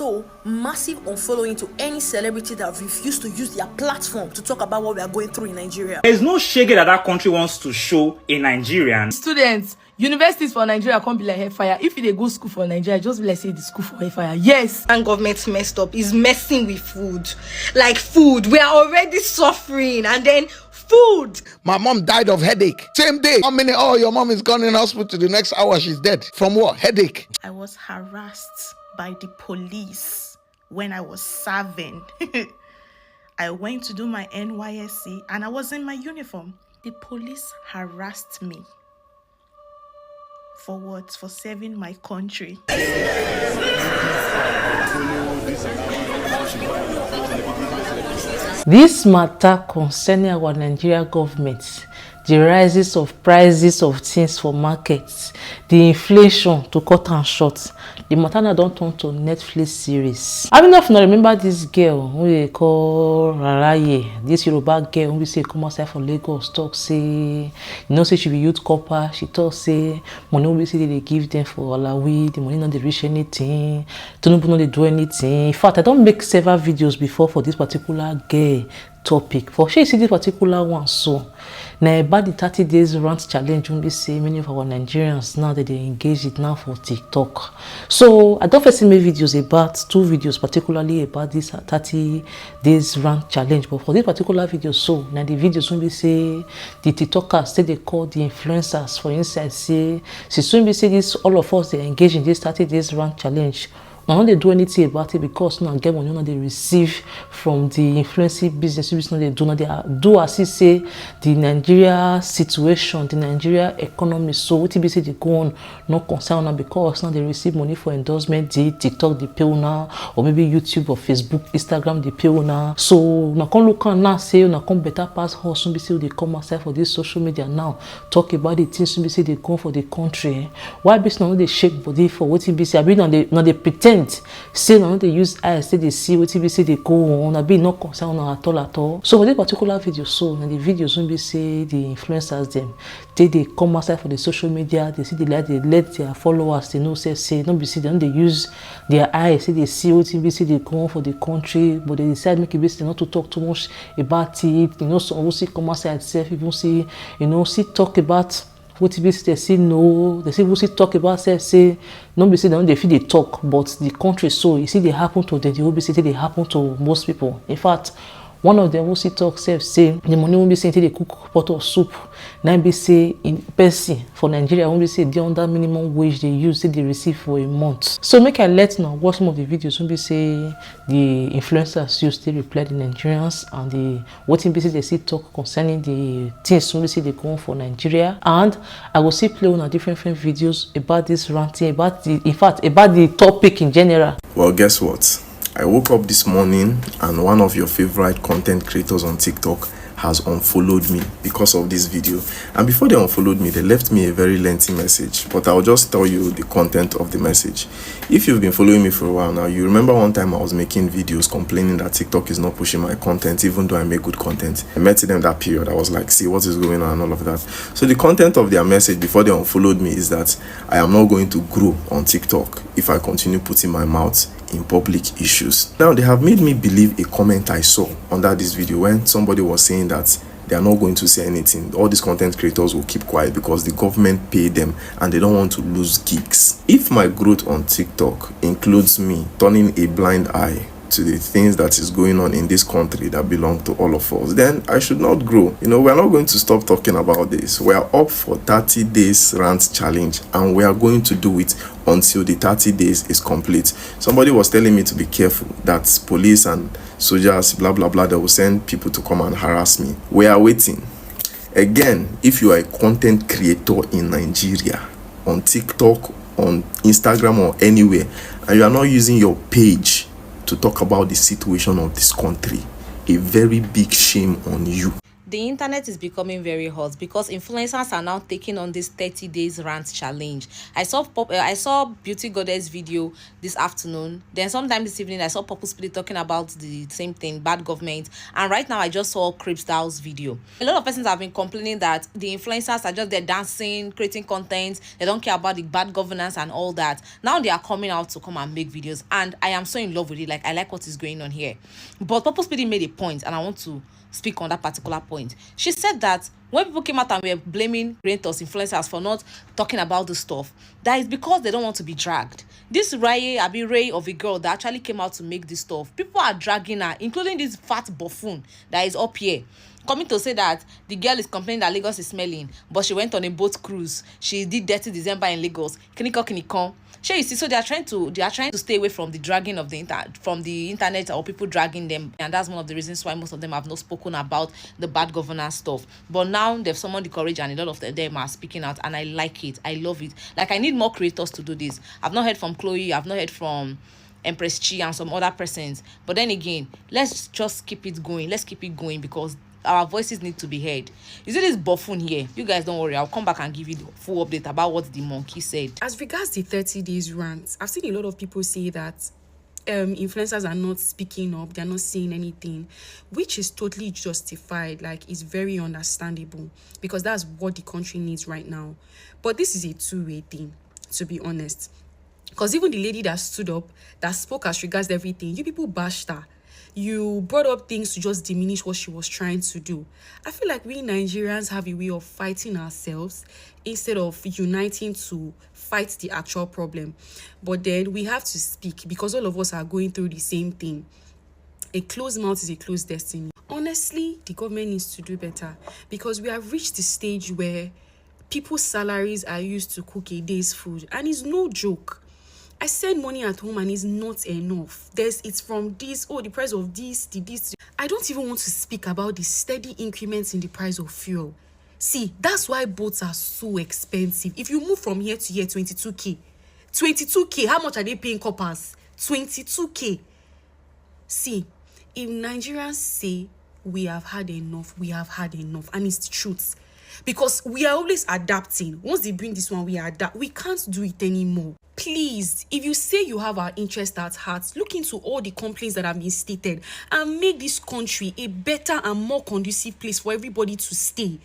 So, massive unfollowing to any celebrity that refused to use their platform to talk about what we are going through in Nigeria. There's no shege that country wants to show a Nigerian. Students, universities for Nigeria can't be like hellfire. If you dey go school for Nigeria, just be like say the school for hellfire. Yes. And government messed up is messing with food. Like food, we are already suffering, and then food. My mom died of headache. Same day. How many? Oh, your mom is gone in hospital. The next hour she's dead. From what? Headache. I was harassed by the police when I was serving. I went to do my NYSC and I was in my uniform. The police harassed me. For what? For serving my country. This matter concerning our Nigeria government, the rises of prices of things for markets, the inflation to cut and short, the matter now don't turn to Netflix series. I don't know if you remember this girl who they call Raraye, this Yoruba girl who we say come outside from Lagos, talk say, say she be youth copper, she talk say money we say they give them for Alawi, the money not they reach anything, Tinubu not they do anything. In fact, I don't make several videos before for this particular girl topic. For sure, you see this particular one, so now about the 30 days rant challenge, we say many of our Nigerians now that they engage it now for TikTok. So I don't first make videos about 2 videos particularly about this 30 days rant challenge, but for this particular video, so now the videos we say the TikTokers say they call the influencers for inside say soon we say this all of us they engage in this 30 days rant challenge. Now they do anything about it because now get money now they receive from the influencing business. Now they do now they do as he say the Nigeria situation, the Nigeria economy. So what be say they go on no concern now because now they receive money for endorsement. The TikTok they pay now, or maybe YouTube or Facebook, Instagram they pay now. So now come look on now say now come better pass horse. Some be say they come outside for this social media now talk about the things. Some be say they go for the country. Why be now they shake body for what be say? I mean now they pretend. Say no, they use eyes, say they see what say they go on, I be not concerned at all. So for this particular video, so and the videos when we say the influencers them, they come outside for the social media, they see they let their followers, they know say don't be see them, they use their eyes, say they see what say they go on for the country, but they decide make it basically not to talk too much about it. Some will see come outside itself, even see see talk about what be they say no, they say we see talk about say no be say they feel they talk, but the country so you see they happen to them, the will be say they happen to most people. In fact, one of them will see talk say the money won't be saying they cook pot of soup. Now be say in person for Nigeria won't be say they under minimum wage they use say they receive for a month. So make I let now watch some of the videos won't be say the influencers use to reply the Nigerians and the what in be say they see talk concerning the things won't be say they go on for Nigeria, and I will see play on different videos about this ranting about the in fact about the topic in general. Well, guess what? I woke up this morning and one of your favorite content creators on TikTok has unfollowed me because of this video. And before they unfollowed me, they left me a very lengthy message, but I'll just tell you the content of the message. If you've been following me for a while now, you remember one time I was making videos complaining that TikTok is not pushing my content even though I make good content. I met them that period. I was like, see what is going on and all of that. So the content of their message before they unfollowed me is that I am not going to grow on TikTok if I continue putting my mouth in public issues. Now they have made me believe a comment I saw under this video when somebody was saying that they are not going to say anything. All these content creators will keep quiet because the government paid them and they don't want to lose gigs. If my growth on TikTok includes me turning a blind eye to the things that is going on in this country that belong to all of us, then I should not grow. We're not going to stop talking about this. We are up for 30 days rant challenge and we are going to do it until the 30 days is complete. Somebody was telling me to be careful that police and soldiers blah blah blah, they will send people to come and harass me. We are waiting. Again, if you are a content creator in Nigeria on TikTok, on Instagram or anywhere, and you are not using your page to talk about the situation of this country, a very big shame on you. The internet is becoming very hot because influencers are now taking on this 30 days rant challenge. I saw Beauty Goddess video this afternoon. Then sometime this evening I saw Purple Spirit talking about the same thing, bad government. And right now I just saw Crip Styles video. A lot of persons have been complaining that the influencers are just there dancing, creating content. They don't care about the bad governance and all that. Now they are coming out to come and make videos, and I am so in love with it. Like, I like what is going on here. But Purple Spirit made a point, and I want to speak on that particular point. She said that when people came out and were blaming creators, influencers for not talking about this stuff, that is because they don't want to be dragged. This Ray of a girl that actually came out to make this stuff, people are dragging her, including this fat buffoon that is up here, coming to say that the girl is complaining that Lagos is smelling, but she went on a boat cruise. She did dirty December in Lagos. Kinikon. Sure, you see, so they are trying to stay away from the dragging of the internet or people dragging them, and that's one of the reasons why most of them have not spoken about the bad governance stuff. But now they've summoned the courage, and a lot of them are speaking out, and I like it. I love it. Like, I need more creators to do this. I've not heard from Chloe. I've not heard from Empress Chi and some other persons. But then again, let's just keep it going. Let's keep it going because our voices need to be heard. You see this buffoon here? You guys don't worry. I'll come back and give you the full update about what the monkey said. As regards the 30 days rant, I've seen a lot of people say that influencers are not speaking up, they're not saying anything, which is totally justified. Like, it's very understandable because that's what the country needs right now. But this is a two-way thing, to be honest. Because even the lady that stood up, that spoke as regards everything, you people bashed her. You brought up things to just diminish what she was trying to do. I feel like we Nigerians have a way of fighting ourselves instead of uniting to fight the actual problem. But then we have to speak because all of us are going through the same thing. A closed mouth is a closed destiny. Honestly, the government needs to do better because we have reached the stage where people's salaries are used to cook a day's food, and it's no joke. I send money at home and it's not enough. It's from this, the price of this. I don't even want to speak about the steady increments in the price of fuel. See, that's why boats are so expensive. If you move from here to here, 22K. 22K, how much are they paying coppers? 22K. See, if Nigerians say we have had enough, we have had enough. And it's the truth. Because we are always adapting. Once they bring this one, we adapt. We can't do it anymore. Please, if you say you have our interest at heart, look into all the complaints that have been stated and make this country a better and more conducive place for everybody to stay.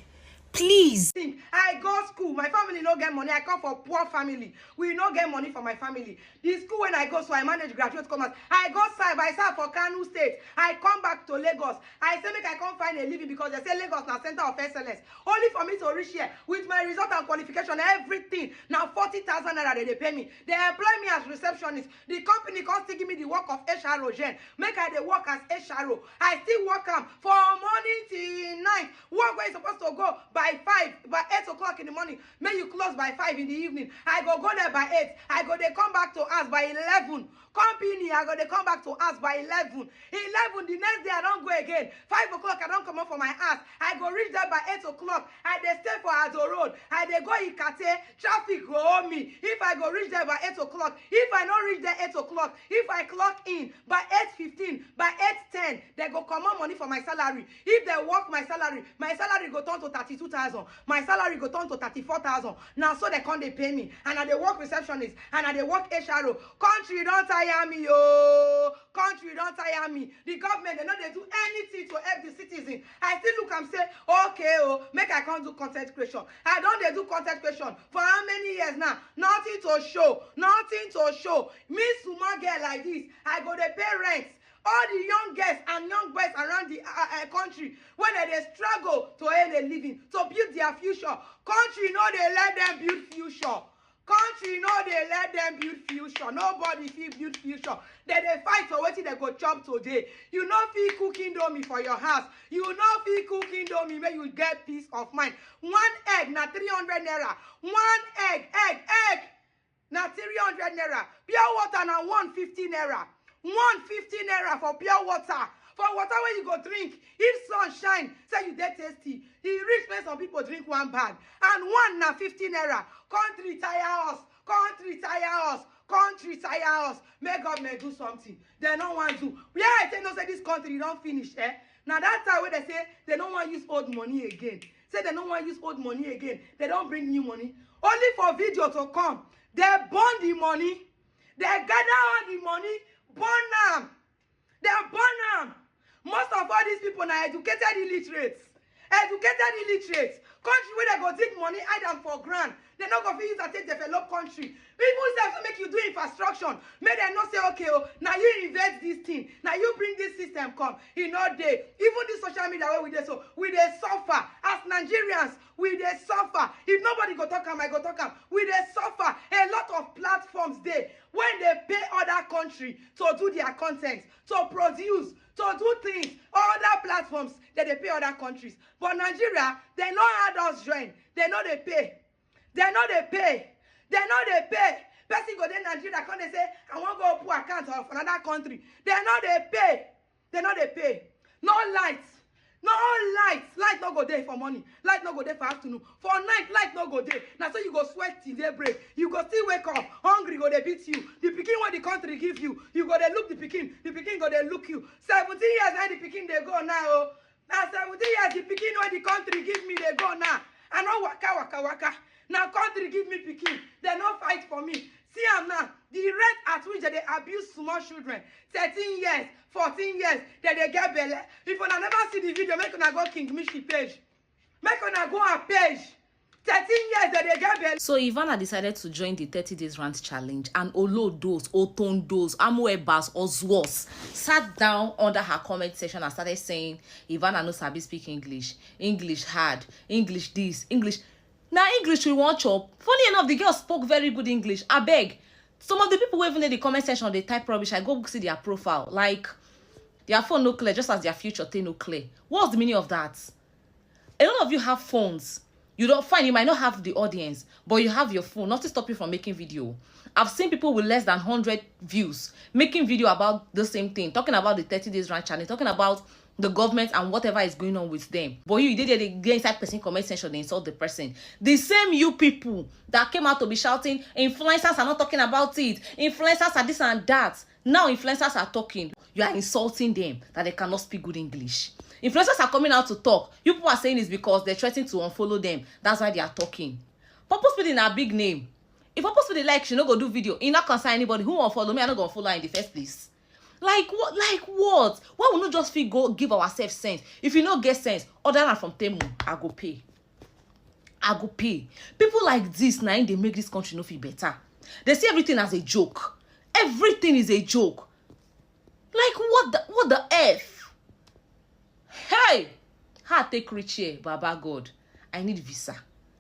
Please. I go school, my family no get money. I come from poor family. We no get money for my family. The school when I go, so I manage graduate commerce. I go serve, I serve for Kano State. I come back to Lagos. I say make I come find a living because they say Lagos now center of excellence. Only for me to reach here with my result and qualification, everything. Now 40,000 naira they pay me. They employ me as receptionist. The company can't still give me the work of HRO gen. Make I dey work as HRO. I still work from morning till night. Work where you supposed to go by 8 o'clock in the morning. May you close by 5 in the evening. I go there by 8. I go they come back to us by 11. Company, I go they come back to us by 11. 11, the next day I don't go again. 5 o'clock I don't come up for my ass. I go reach there by 8 o'clock. I they stay for Azo Road. I they go Ikate. Traffic go hold me. If I go reach there by 8 o'clock, if I not reach there 8 o'clock, if I clock in by 8:15, by 8:10, they go come on money for my salary. If they work my salary go turn to 32,000. My salary go turn to 34,000. Now so they can't they pay me. And I they work receptionist and I they work HRO. Country don't tire me, yo. Country don't tire me. The government, they know they do anything to help the citizen. I still look and say, okay, make I can't do content creation. I don't they do content creation for how many years now? Nothing to show. Nothing to show. Me small girl like this, I go they pay rent. All the young girls and young boys around the country, when they struggle to earn a living, to build their future, country know they let them build future. Country know they let them build future. Nobody feel build future. They fight for what they go chop today. You know feel cooking domi for your house. You know feel cooking domi where you get peace of mind. One egg na 300 naira. One egg na 300 naira. Pure water na 150 naira. 150 naira for pure water. For water where you go drink. If sun shine, say you dey tasty. E reach when some people drink one bag. And one na 50 naira. Country tire us. Country tire us. country tire us, make government do something. They don't want to. Where I say no, say this country you don't finish, eh? Now that time where they say they don't want to use old money again. Say they don't want to use old money again. They don't bring new money. Only for video to come. They burn the money. They gather all the money, burn them. They burn them. Most of all these people are educated illiterates. Educated illiterates. Country where they go dig money, hide them for grant. They not go fit use and take develop country. People say to make you do infrastructure. Make them not say, okay, oh, now you invest this thing. Now you bring this system come. In all day. Even this social media where we dey so, we dey suffer. As Nigerians, we dey suffer. If nobody go talk am, I go talk am. We dey suffer. A lot of platforms there when they pay other country to do their content, to produce, to do things. Other platforms that they pay other countries. But Nigeria, they know how us join. They know they pay. They know they pay. They know they pay. Person go to Nigeria, come they say, I want to go put account of another country. They know they pay. They know they pay. No lights. No lights. Light no go there for morning. Light no go there for afternoon. For night, light no go there. Now so you go sweat till daybreak. You go still wake up. Hungry go they beat you. The pikin what the country give you. You go they look the pikin. The pikin go they look you. 17 years now the pikin they go now. Oh. Now 17 years the pikin what the country give me they go now. I know waka. Now country give me pikin. They no fight for me. See am now. The rate at which they abuse small children. 13 years, 14 years, they get belle. If una never see the video, make una go King Mishi page. Make una go her page. 13 years that they get belle. So Ivana decided to join the 30 days rant challenge, and Olodos, Otondos, Amoebas, Ozwos sat down under her comment section and started saying, Ivana no sabi speak English. English hard. English this. English. Now English we want chop. Funny enough, the girl spoke very good English. I beg. Some of the people who even in the comment section, they type rubbish. I go see their profile. Like, their phone no clear, just as their future thing no clear. What's the meaning of that? A lot of you have phones. You don't find, you might not have the audience, but you have your phone. Not to stop you from making video. I've seen people with less than 100 views making video about the same thing, talking about the 30 days rant challenge, talking about the government and whatever is going on with them. But you did they get inside person comment section, they insult the person. The same you people that came out to be shouting, influencers are not talking about it. Influencers are this and that. Now influencers are talking. You are insulting them that they cannot speak good English. Influencers are coming out to talk. You people are saying it's because they're threatening to unfollow them. That's why they are talking. Purpose Speedy a big name. If Purpose Speedy like, she no go do video. It not concern anybody who won't follow me. I'm not gonna follow her in the first place. Like what? Like what? Why would not just feel go give ourselves sense? If you no get sense, other than from Temu, I go pay. I go pay. People like this now, they make this country no feel better. They see everything as a joke. Everything is a joke. Like what the F? Hey! How I take rich here, Baba God. I need visa.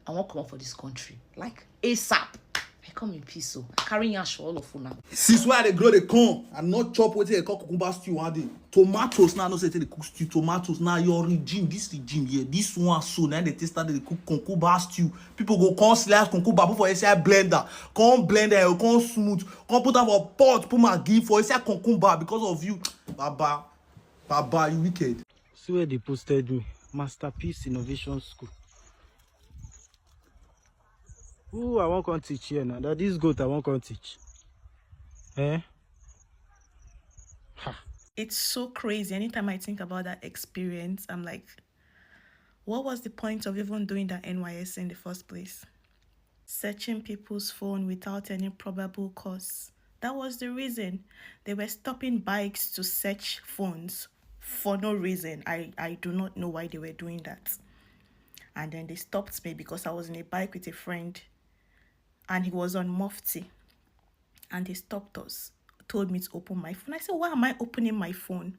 I want to come out for this country. Like ASAP. I come in peace, so I carry yash for all of you now. Since where they grow they come and not chop wetin they call cucumber stew one day. Tomatoes now no say they cook stew. Tomatoes now your regime, this regime here, this one so now they started they cook cucumber stew. People go come slice cucumber put for inside blender, come blender, come smooth, come put am for pot, put maggi for inside cucumber because of you, Baba, you wicked. See where they posted me, Masterpiece Innovation School. Ooh, I won't come teach here now. That this goat I won't come teach. Eh? Ha. It's so crazy. Anytime I think about that experience, I'm like, what was the point of even doing that NYS in the first place? Searching people's phone without any probable cause. That was the reason. They were stopping bikes to search phones for no reason. I do not know why they were doing that. And then they stopped me because I was in a bike with a friend and he was on Mufti. And they stopped us, told me to open my phone. I said, why am I opening my phone?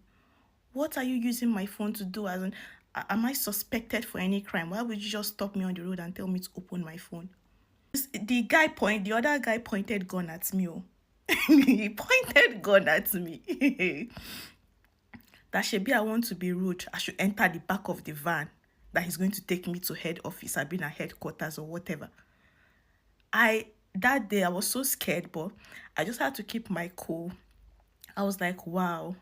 What are you using my phone to do? As in, am I suspected for any crime? Why would you just stop me on the road and tell me to open my phone? The other guy pointed gun at me. He pointed gun at me. That Shebi, I want to be rude. I should enter the back of the van that he's going to take me to head office. I've been at headquarters or whatever. That day I was so scared, but I just had to keep my cool. I was like, wow,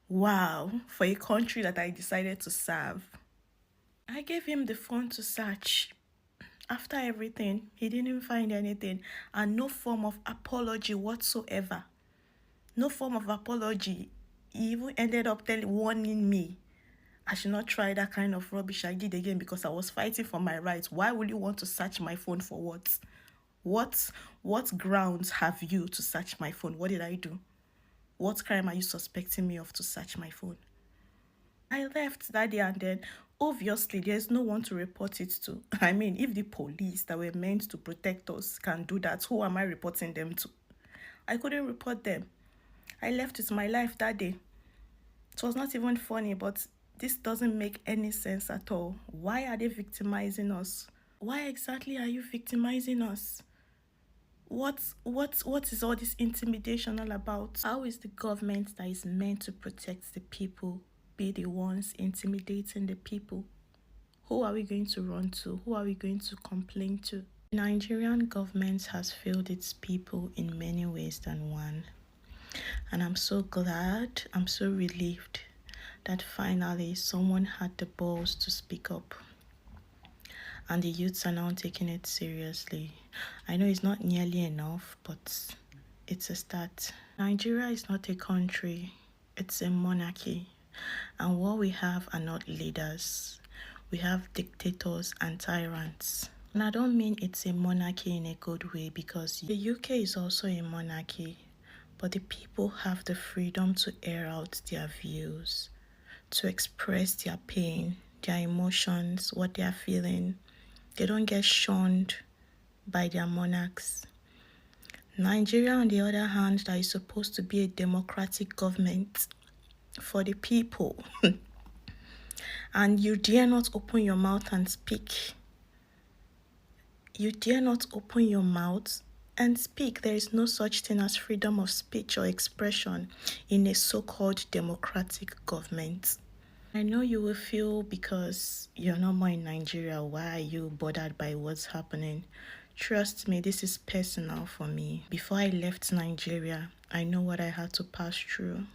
for a country that I decided to serve. I gave him the phone to search. After everything, he didn't find anything, and no form of apology whatsoever. No form of apology. He even ended up warning me I should not try that kind of rubbish I did again because I was fighting for my rights. Why would you want to search my phone for what? What grounds have you to search my phone? What did I do? What crime are you suspecting me of to search my phone? I left that day, and then obviously there's no one to report it to. I mean, if the police that were meant to protect us can do that, who am I reporting them to? I couldn't report them. I left with my life that day. It was not even funny, but this doesn't make any sense at all. Why are they victimizing us? Why exactly are you victimizing us? What is all this intimidation all about? How is the government that is meant to protect the people be the ones intimidating the people? Who are we going to run to? Who are we going to complain to? The Nigerian government has failed its people in many ways than one. And I'm so glad, I'm so relieved that finally someone had the balls to speak up. And the youths are now taking it seriously. I know it's not nearly enough, but it's a start. Nigeria is not a country, it's a monarchy. And what we have are not leaders. We have dictators and tyrants. And I don't mean it's a monarchy in a good way, because the UK is also a monarchy, but the people have the freedom to air out their views, to express their pain, their emotions, what they are feeling. They don't get shunned by their monarchs. Nigeria, on the other hand, that is supposed to be a democratic government for the people, and you dare not open your mouth and speak. You dare not open your mouth and speak. There is no such thing as freedom of speech or expression in a so-called democratic government. I know you will feel because you're no more in Nigeria, why are you bothered by what's happening? Trust me, this is personal for me. Before I left Nigeria, I know what I had to pass through.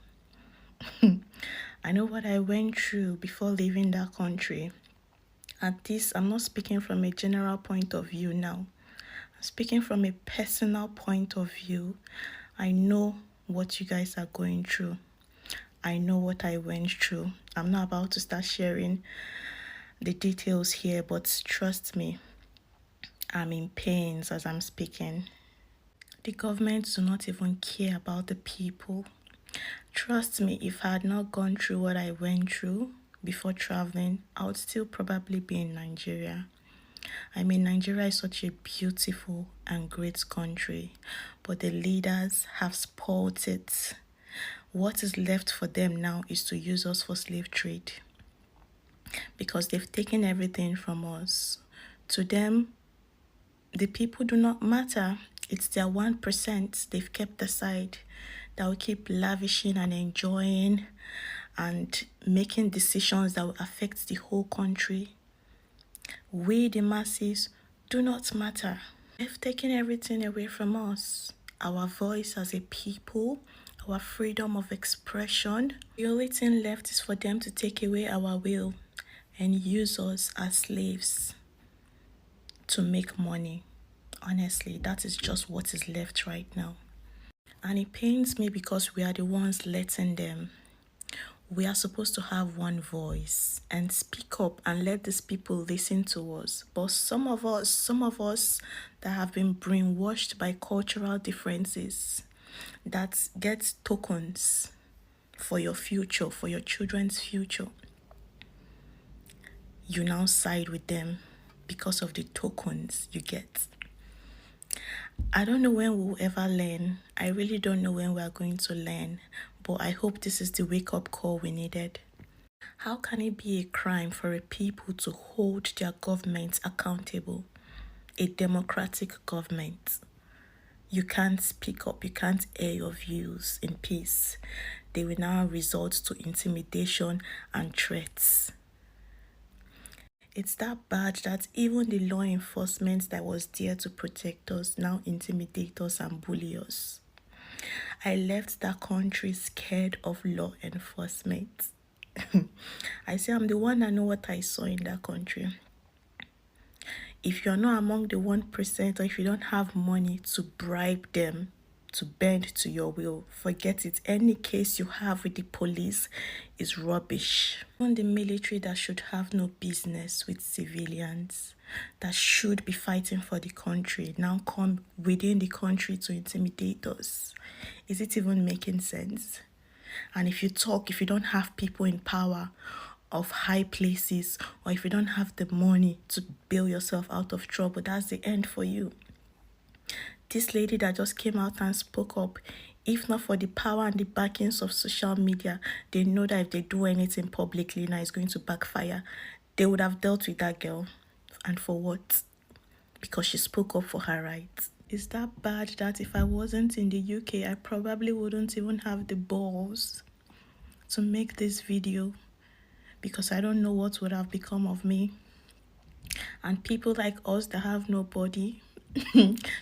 I know what I went through before leaving that country. At this, I'm not speaking from a general point of view now. I'm speaking from a personal point of view. I know what you guys are going through. I know what I went through. I'm not about to start sharing the details here, but trust me, I'm in pains as I'm speaking. The government do not even care about the people. Trust me, if I had not gone through what I went through before traveling, I would still probably be in Nigeria. I mean, Nigeria is such a beautiful and great country, but the leaders have spoiled it. What is left for them now is to use us for slave trade, because they've taken everything from us. To them, the people do not matter. It's their 1% they've kept aside that will keep lavishing and enjoying and making decisions that will affect the whole country. We, the masses, do not matter. They've taken everything away from us. Our voice as a people, our freedom of expression. The only thing left is for them to take away our will and use us as slaves to make money. Honestly, that is just what is left right now. And it pains me because we are the ones letting them. We are supposed to have one voice and speak up and let these people listen to us. But some of us that have been brainwashed by cultural differences, that get tokens for your future, for your children's future, you now side with them because of the tokens you get. I don't know when we'll ever learn. I really don't know when we are going to learn, but I hope this is the wake-up call we needed. How can it be a crime for a people to hold their government accountable? A democratic government. You can't speak up, you can't air your views in peace. They will now resort to intimidation and threats. It's that bad that even the law enforcement that was there to protect us now intimidate us and bully us. I left that country scared of law enforcement. I say I'm the one that know what I saw in that country. If you're not among the 1%, or if you don't have money to bribe them to bend to your will, forget it. Any case you have with the police is rubbish. Even the military that should have no business with civilians, that should be fighting for the country, now come within the country to intimidate us. Is it even making sense? And if you don't have people in power of high places, or if you don't have the money to bail yourself out of trouble, that's the end for you. This lady that just came out and spoke up, if not for the power and the backings of social media, they know that if they do anything publicly now, it's going to backfire. They would have dealt with that girl. And for what? Because she spoke up for her rights. Is that bad that if I wasn't in the UK, I probably wouldn't even have the balls to make this video? Because I don't know what would have become of me. And people like us that have nobody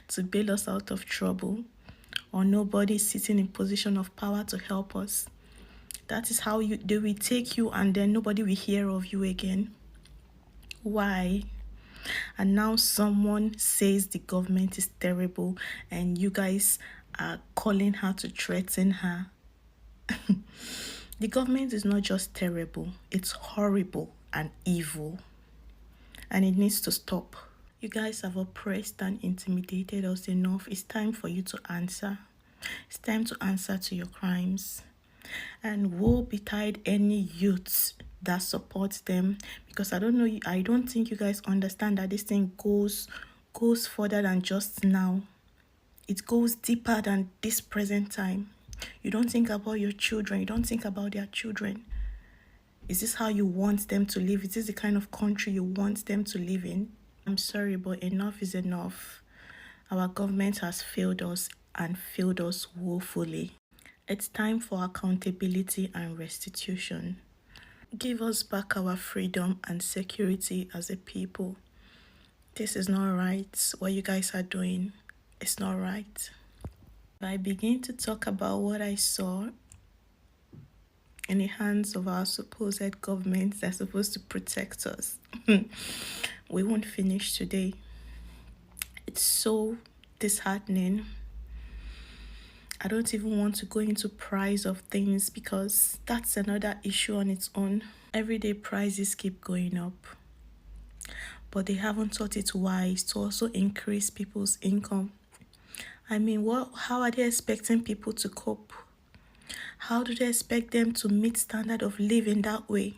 to bail us out of trouble, or nobody sitting in position of power to help us. That is how they will take you, and then nobody will hear of you again. Why? And now someone says the government is terrible, and you guys are calling her to threaten her. The government is not just terrible, it's horrible and evil, and it needs to stop. You guys have oppressed and intimidated us enough. It's time for you to answer. It's time to answer to your crimes. And woe betide any youths that supports them, because I don't think you guys understand that this thing goes further than just now. It goes deeper than this present time. You don't think about your children. You don't think about their children. Is this how you want them to live? Is this the kind of country you want them to live in? I'm sorry, but enough is enough. Our government has failed us, and failed us woefully. It's time for accountability and restitution. Give us back our freedom and security as a people. This is not right. What you guys are doing, it's not right. If I begin to talk about what I saw in the hands of our supposed governments that's supposed to protect us, we won't finish today. It's so disheartening. I don't even want to go into price of things, because that's another issue on its own. Everyday prices keep going up, but they haven't thought it wise to also increase people's income. I mean, how are they expecting people to cope? How do they expect them to meet standard of living that way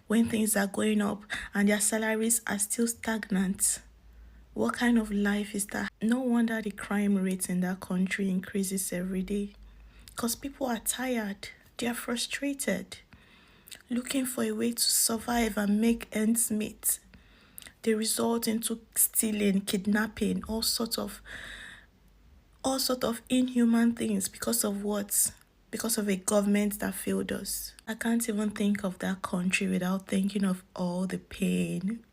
when things are going up and their salaries are still stagnant? What kind of life is that? No wonder the crime rate in that country increases every day, because people are tired. They are frustrated, looking for a way to survive and make ends meet. They resort into stealing, kidnapping, all sort of inhuman things. Because of what? Because of a government that failed us. I can't even think of that country without thinking of all the pain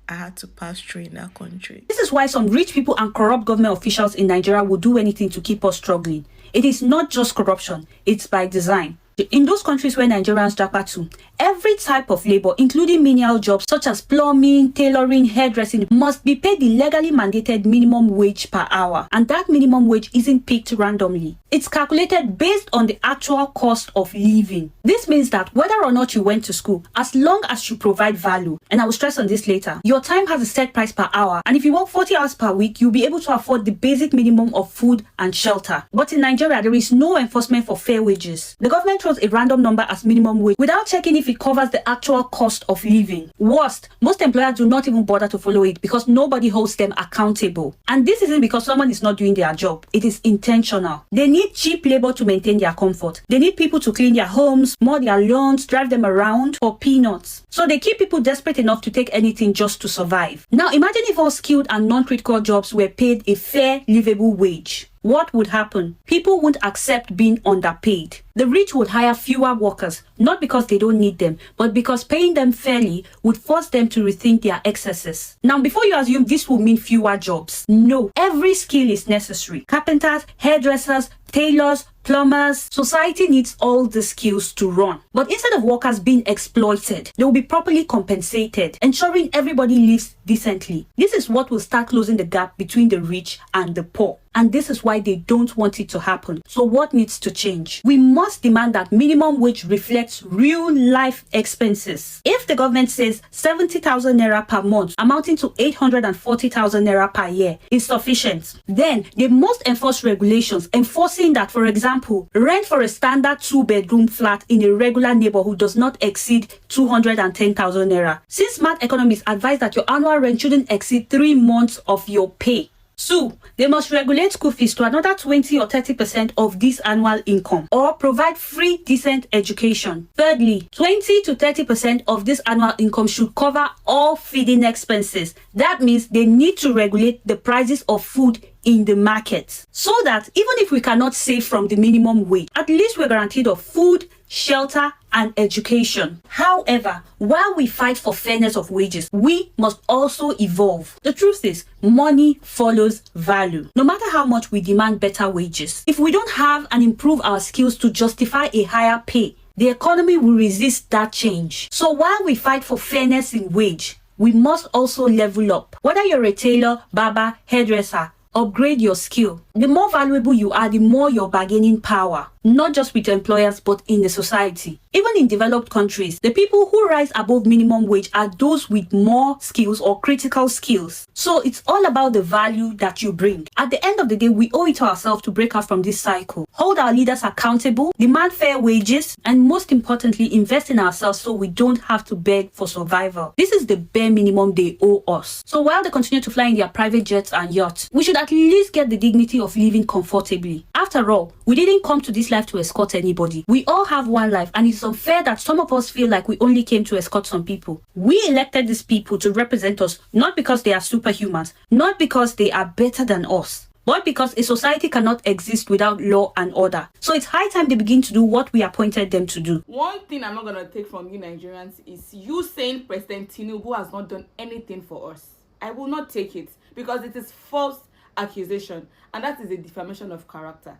I had to pass through in that country. This is why some rich people and corrupt government officials in Nigeria will do anything to keep us struggling. It is not just corruption, it's by design. In those countries where Nigerians japa to, every type of labor, including menial jobs such as plumbing, tailoring, hairdressing, must be paid the legally mandated minimum wage per hour. And that minimum wage isn't picked randomly. It's calculated based on the actual cost of living. This means that whether or not you went to school, as long as you provide value, and I will stress on this later, your time has a set price per hour. And if you work 40 hours per week, you'll be able to afford the basic minimum of food and shelter. But in Nigeria, there is no enforcement for fair wages. The government throws a random number as minimum wage without checking if it covers the actual cost of living. Worst, most employers do not even bother to follow it because nobody holds them accountable. And this isn't because someone is not doing their job. It is intentional. They need cheap labor to maintain their comfort. They need people to clean their homes, mow their lawns, drive them around for peanuts. So they keep people desperate enough to take anything just to survive. Now imagine if all skilled and non-critical jobs were paid a fair, livable wage. What would happen? People wouldn't accept being underpaid. The rich would hire fewer workers, not because they don't need them, but because paying them fairly would force them to rethink their excesses. Now, before you assume this will mean fewer jobs, no, every skill is necessary. Carpenters, hairdressers, tailors, plumbers. Society needs all the skills to run. But instead of workers being exploited, they will be properly compensated, ensuring everybody lives decently. This is what will start closing the gap between the rich and the poor. And this is why they don't want it to happen. So what needs to change? We must demand that minimum wage reflects real life expenses. If the government says 70,000 naira per month, amounting to 840,000 naira per year, is sufficient, then they must enforce regulations enforcing that, for example, rent for a standard 2-bedroom flat in a regular neighborhood does not exceed 210,000 naira. Since smart economists advise that your annual rent shouldn't exceed 3 months of your pay. 2, they must regulate school fees to another 20 or 30% of this annual income, or provide free decent education. Thirdly, 20 to 30% of this annual income should cover all feeding expenses. That means they need to regulate the prices of food in the market, so that even if we cannot save from the minimum wage, at least we're guaranteed of food, shelter, and education. However, while we fight for fairness of wages, we must also evolve. The truth is, money follows value. No matter how much we demand better wages, if we don't have and improve our skills to justify a higher pay, the economy will resist that change. So while we fight for fairness in wage, we must also level up. Whether you're a tailor, barber, hairdresser, upgrade your skill. The more valuable you are, the more your bargaining power, not just with employers, but in the society. Even in developed countries, the people who rise above minimum wage are those with more skills or critical skills. So it's all about the value that you bring. At the end of the day, we owe it to ourselves to break out from this cycle, hold our leaders accountable, demand fair wages, and most importantly, invest in ourselves so we don't have to beg for survival. This is the bare minimum they owe us. So while they continue to fly in their private jets and yachts, we should at least get the dignity of living comfortably. After all, we didn't come to this life to escort anybody. We all have one life, and it's unfair that some of us feel like we only came to escort some people. We elected these people to represent us, not because they are superhumans, not because they are better than us, but because a society cannot exist without law and order. So it's high time they begin to do what we appointed them to do. One thing I'm not going to take from you Nigerians is you saying President Tinubu has not done anything for us. I will not take it, because it is false accusation, and that is a defamation of character.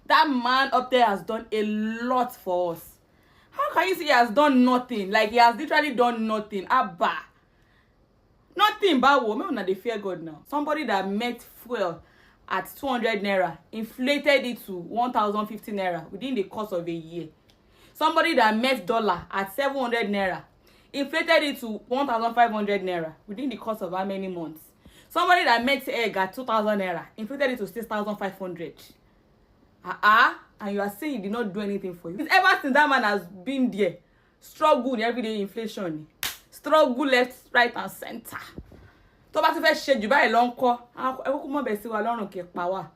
That man up there has done a lot for us. How can you say he has done nothing? Like, he has literally done nothing. Abba. Nothing, bawo. Me una dey fear God now. Somebody that met fuel at 200 naira, inflated it to 1,050 naira within the course of a year. Somebody that met dollar at 700 naira, inflated it to 1,500 naira within the course of how many months? Somebody that met egg at 2,000 naira, inflated it to 6,500. And you are saying he did not do anything for you. It's ever since that man has been there, struggle in everyday inflation, struggle left, right, and center. Tó bá ti fẹ́ ṣe jù báyìí lọ ńkọ́, ẹ kúkú mọ̀ bẹ̀ sí wa lọ́rùn kẹ́ pa wá.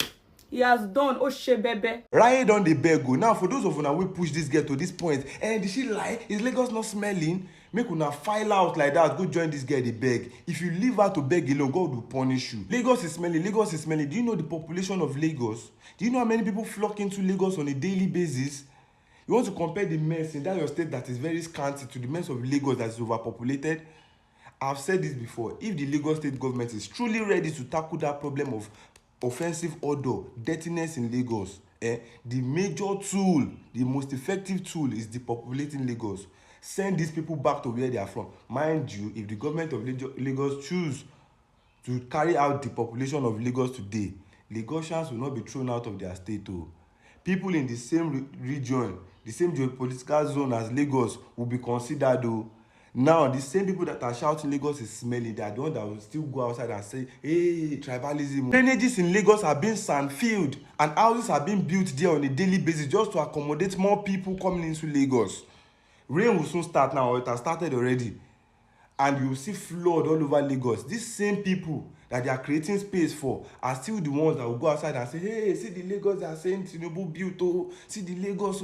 He has done ó ṣe bẹ́bẹ́. Riot don dey beg o. Now for those of una wey push this girl to this point, did she lie? Is Lagos not smelling? Make una file out like that, go join this girl dey beg. If you leave her to beg alone, God will punish you. Lagos is smelling, Lagos is smelling. Do you know the population of Lagos? Do you know how many people flock into Lagos on a daily basis? You want to compare the mess in that your state that is very scanty to the mess of Lagos that is overpopulated? I've said this before. If the Lagos state government is truly ready to tackle that problem of offensive odor, dirtiness in Lagos, the major tool, the most effective tool is depopulating Lagos. Send these people back to where they are from. Mind you, if the government of Lagos choose to carry out the population of Lagos today, Lagosians will not be thrown out of their state. People in the same region, the same geopolitical zone as Lagos will be considered. Now, the same people that are shouting Lagos is smelly, they are the ones that will still go outside and say, hey, tribalism. Drainages in Lagos are being sand-filled, and houses are being built there on a daily basis just to accommodate more people coming into Lagos. Rain will soon start now, it has started already. And you will see flood all over Lagos. These same people that they are creating space for are still the ones that will go outside and say, hey, see the Lagos they are saying Tinubu built, see the Lagos.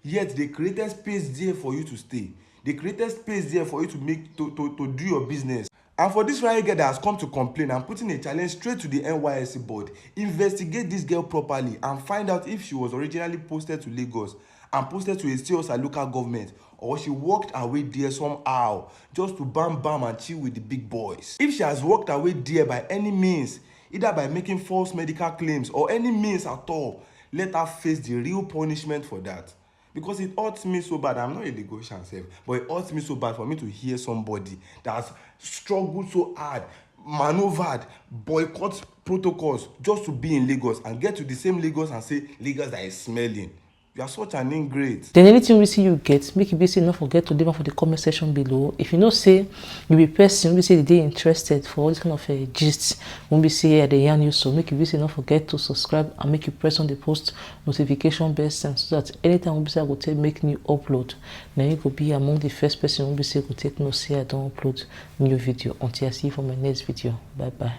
Yet they created space there for you to stay. They created space there for you to to do your business. And for this riot girl that has come to complain, I'm putting a challenge straight to the NYSC board. Investigate this girl properly and find out if she was originally posted to Lagos and posted to a state or local government, or she walked her way there somehow just to bam and chill with the big boys. If she has walked her way there by any means, either by making false medical claims or any means at all, let her face the real punishment for that. Because it hurts me so bad. I'm not a Lagosian self, but it hurts me so bad for me to hear somebody that has struggled so hard, maneuvered, boycott protocols just to be in Lagos and get to the same Lagos and say Lagos that is smelling. You are such an ingrate. Then anything we see you get, make you be say, not forget to leave for the comment section below. If you know say you be person, we say they interested for all this kind of gist, when we say the yarn you, so make you be say not forget to subscribe and make you press on the post notification bell so that anytime we say I go take make new upload, then you could be among the first person we say go take no say I don't upload new video. Until I see you for my next video. Bye bye.